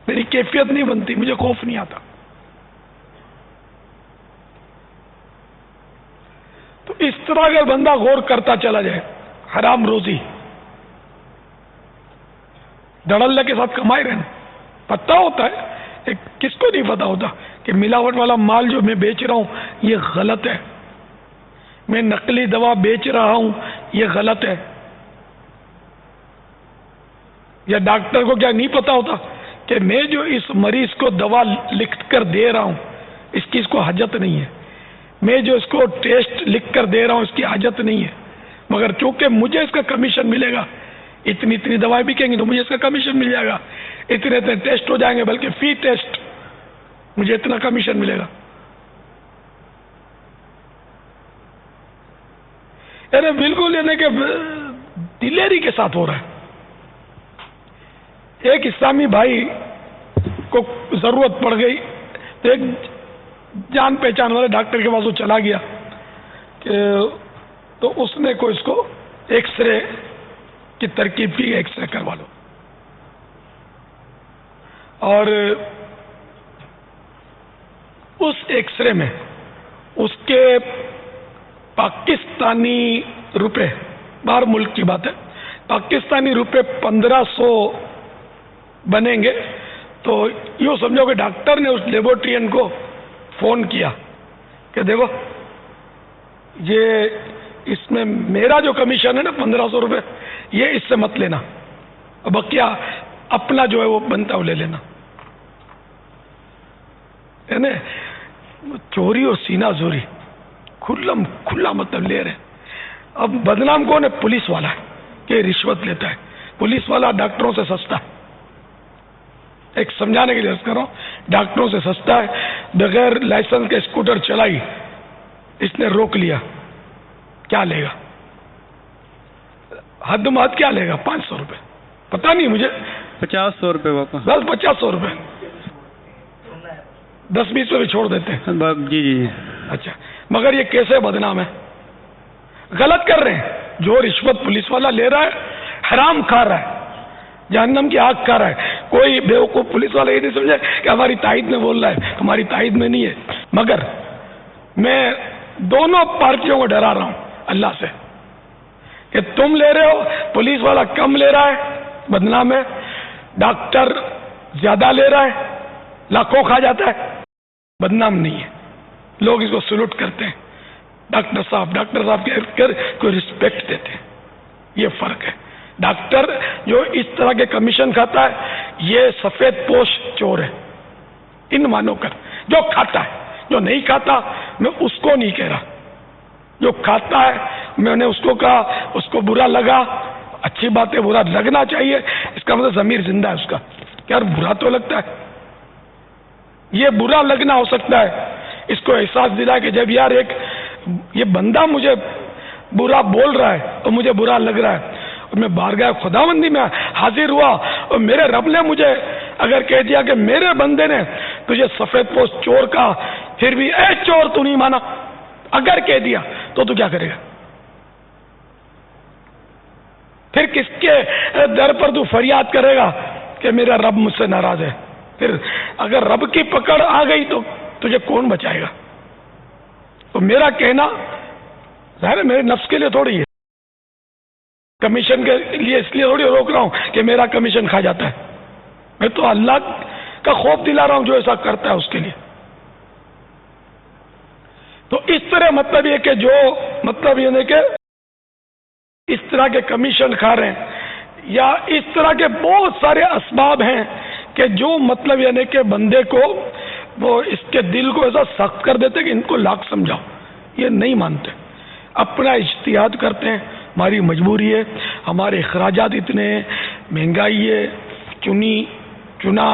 میری کیفیت نہیں بنتی، مجھے خوف نہیں آتا۔ تو اس طرح اگر بندہ غور کرتا چلا جائے، حرام روزی دڑلے کے ساتھ کمائی رہنا، پتہ ہوتا ہے، کس کو نہیں پتا ہوتا کہ ملاوٹ والا مال جو میں بیچ رہا ہوں یہ غلط ہے، میں نقلی دوا بیچ رہا ہوں یہ غلط ہے، یا ڈاکٹر کو کیا نہیں پتا ہوتا کہ میں جو اس مریض کو دوا لکھ کر دے رہا ہوں اس کی اس کو حاجت نہیں ہے، میں جو اس کو ٹیسٹ لکھ کر دے رہا ہوں اس کی حاجت نہیں ہے، مگر چونکہ مجھے اس کا کمیشن ملے گا، اتنی دوائیں بکیں گی تو مجھے اس کا کمیشن مل جائے گا، اتنے ٹیسٹ ہو جائیں گے، بلکہ فی ٹیسٹ مجھے اتنا کمیشن ملے گا. یعنی بالکل یعنی کہ دلیری کے ساتھ ہو رہا ہے. ایک اسلامی بھائی کو ضرورت پڑ گئی تو ایک جان پہچان والے ڈاکٹر کے پاس وہ چلا گیا کہ تو اس نے اس کو ایکس رے کی ترکیب کی، ایکس رے کروا لو. اور اس ایکس رے میں اس کے پاکستانی روپے، باہر ملک کی بات ہے، پاکستانی روپے 1500 بنیں گے. تو یوں سمجھو کہ ڈاکٹر نے اس لیبورٹرین کو فون کیا کہ دیکھو یہ اس میں میرا جو کمیشن ہے نا 1500 روپے، یہ اس سے مت لینا، بقیہ اپنا جو ہے وہ بنتا ہے وہ لے لینا. یعنی چوری اور سینہ زوری کھلا مطلب لے رہے ہیں. اب بدنام کون ہے؟ پولیس والا ہے کہ رشوت لیتا ہے. پولیس والا ڈاکٹروں سے سستا ہے. ایک سمجھانے کے لیے عرض کر رہا ہوں، ڈاکٹروں سے سستا ہے. بغیر لائسنس کے اسکوٹر چلائی، اس نے روک لیا، کیا لے گا؟ حد مات کیا لے گا؟ 500 روپے، پتہ نہیں مجھے، 50 روپے واپس، بس 50 روپے، 10-20 روپے چھوڑ دیتے ہیں. جی جی. اچھا، مگر یہ کیسے بدنام ہے؟ غلط کر رہے ہیں. جو رشوت پولیس والا لے رہا ہے حرام کھا رہا ہے، جہنم کی آگ کھا رہا ہے. کوئی بیوقوف پولیس والا یہ نہیں سمجھے کہ ہماری تائید میں بول رہا ہے، ہماری تائید میں نہیں ہے. مگر میں دونوں پارٹیوں کو ڈرا رہا ہوں اللہ سے کہ تم لے رہے ہو، پولیس والا کم لے رہا ہے، بدنام ہے. ڈاکٹر زیادہ لے رہا ہے، لاکھوں کھا جاتا ہے، بدنام نہیں ہے. لوگ اس کو سلوٹ کرتے ہیں، ڈاکٹر صاحب کے کوئی رسپیکٹ دیتے ہیں. یہ فرق ہے. ڈاکٹر جو اس طرح کے کمیشن کھاتا ہے یہ سفید پوش چور ہے، ان مانو کر. جو کھاتا ہے، جو نہیں کھاتا میں اس کو نہیں کہہ رہا. جو کھاتا ہے میں نے اس کو کہا، اس کو برا لگا، اچھی بات ہے، برا لگنا چاہیے. اس کا مطلب ضمیر زندہ ہے اس کا، یار برا تو لگتا ہے. یہ برا لگنا ہو سکتا ہے، اس کو احساس دلا کہ جب یار یہ بندہ مجھے برا بول رہا ہے تو مجھے برا لگ رہا ہے، اور میں بارگاہ خداوندی میں حاضر ہوا اور میرے رب نے مجھے اگر کہہ دیا کہ میرے بندے نے تجھے سفید پوش چور کہا، پھر بھی اے چور تو نہیں مانا، اگر کہہ دیا تو کیا کرے گا؟ پھر کس کے در پر تو فریاد کرے گا کہ میرا رب مجھ سے ناراض ہے؟ پھر اگر رب کی پکڑ آ گئی تو تجھے کون بچائے گا؟ تو میرا کہنا ظاہر ہے میرے نفس کے لیے تھوڑی ہے، کمیشن کے لیے اس لیے تھوڑی روک رہا ہوں کہ میرا کمیشن کھا جاتا ہے. میں تو اللہ کا خوف دلا رہا ہوں جو ایسا کرتا ہے اس کے لیے. تو اس طرح مطلب یہ کہ جو مطلب یہ نہیں کہ اس طرح کے کمیشن کھا رہے ہیں، یا اس طرح کے بہت سارے اسباب ہیں کہ جو مطلب یعنی کہ بندے کو وہ اس کے دل کو ایسا سخت کر دیتے کہ ان کو لاکھ سمجھاؤ، یہ نہیں مانتے، اپنا اجتہاد کرتے ہیں. ہماری مجبوری ہے، ہمارے اخراجات اتنے ہیں، مہنگائی ہے، چنا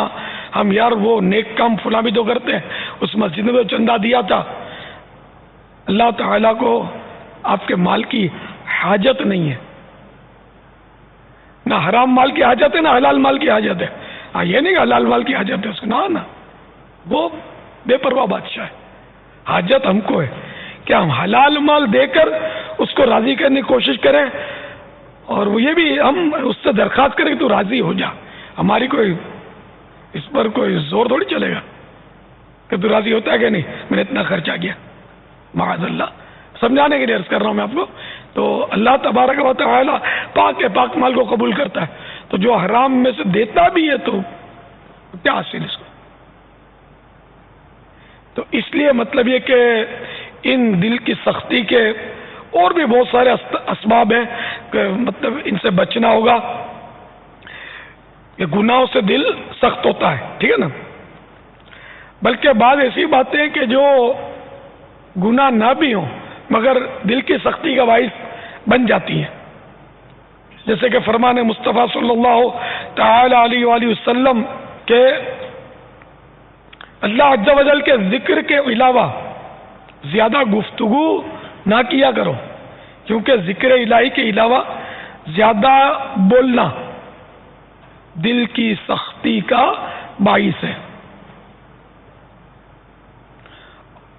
ہم یار وہ نیک کام فلاں بھی تو کرتے ہیں. اس مسجد میں چندہ دیا تھا، اللہ تعالیٰ کو آپ کے مال کی حاجت نہیں ہے، نہ حرام مال کی حاجت ہے نہ حلال مال کی حاجت ہے. یہ نہیں کہ حلال مال کی حاجت ہے اس کو، نہ وہ بے پرواہ بادشاہ ہے. حاجت ہم کو ہے کہ ہم حلال مال دے کر اس کو راضی کرنے کی کوشش کریں، اور وہ یہ بھی ہم اس سے درخواست کریں کہ تو راضی ہو جا. ہماری کوئی اس پر کوئی زور تھوڑی چلے گا کہ تو راضی ہوتا ہے کہ نہیں، میں نے اتنا خرچہ کیا. معاذ اللہ، سمجھانے کے لیے عرض کر رہا ہوں میں آپ کو. تو اللہ تبارک و تعالی پاک مال کو قبول کرتا ہے. تو جو حرام میں سے دیتا بھی ہے تو کیا حاصل اس کو؟ تو اس لیے مطلب یہ کہ ان دل کی سختی کے اور بھی بہت سارے اسباب ہیں کہ مطلب ان سے بچنا ہوگا. کہ گناہوں سے دل سخت ہوتا ہے، ٹھیک ہے نا. بلکہ بعض ایسی باتیں کہ جو گناہ نہ بھی ہوں مگر دل کی سختی کا باعث بن جاتی ہیں، جیسے کہ فرمان مصطفیٰ صلی اللہ تعالی علیہ وآلہ وسلم کہ اللہ عز و جل کے ذکر کے علاوہ زیادہ گفتگو نہ کیا کرو، کیونکہ ذکر الہی کے علاوہ زیادہ بولنا دل کی سختی کا باعث ہے.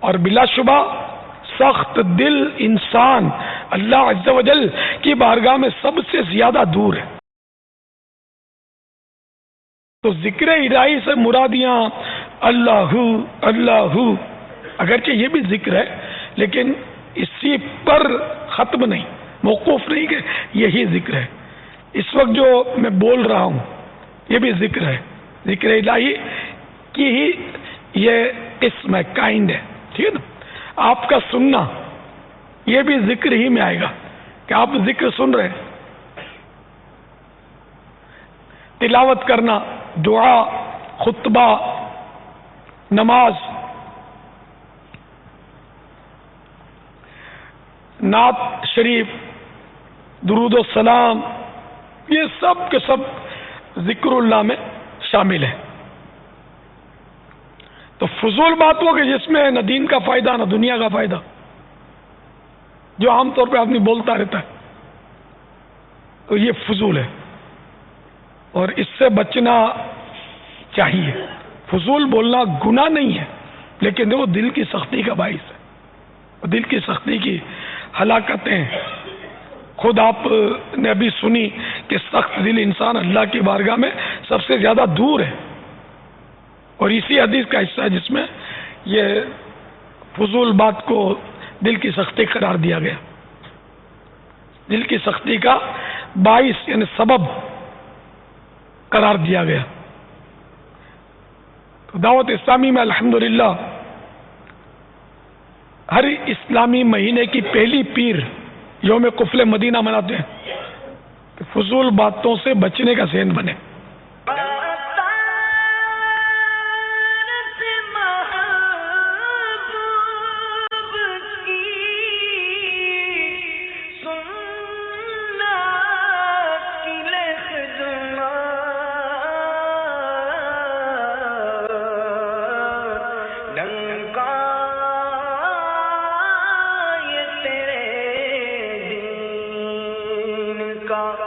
اور بلا شبہ سخت دل انسان اللہ عز و جل کی بارگاہ میں سب سے زیادہ دور ہے. تو ذکر الہی سے مرادیاں اللہ اللہ، اگرچہ یہ بھی ذکر ہے لیکن اسی پر ختم نہیں، موقوف نہیں کہ یہی ذکر ہے. اس وقت جو میں بول رہا ہوں یہ بھی ذکر ہے، ذکر الہی کی ہی یہ قسم ہے، کائنڈ ہے، ٹھیک ہے نا. آپ کا سننا یہ بھی ذکر ہی میں آئے گا کہ آپ ذکر سن رہے ہیں. تلاوت کرنا، دعا، خطبہ، نماز، نعت شریف، درود و سلام، یہ سب کے سب ذکر اللہ میں شامل ہے. تو فضول بات ہو کہ جس میں نہ دین کا فائدہ نہ دنیا کا فائدہ، جو عام طور پہ آدمی بولتا رہتا ہے، تو یہ فضول ہے اور اس سے بچنا چاہیے. فضول بولنا گناہ نہیں ہے لیکن وہ دل کی سختی کا باعث ہے، دل کی سختی کی ہلاکتیں خود آپ نے ابھی سنی کہ سخت دل انسان اللہ کی بارگاہ میں سب سے زیادہ دور ہے. اور اسی حدیث کا حصہ ہے جس میں یہ فضول بات کو دل کی سختی قرار دیا گیا، دل کی سختی کا باعث یعنی سبب قرار دیا گیا. تو دعوت اسلامی میں الحمدللہ ہر اسلامی مہینے کی پہلی پیر یوم قفل مدینہ مناتے ہیں کہ فضول باتوں سے بچنے کا ذہن بنے. کا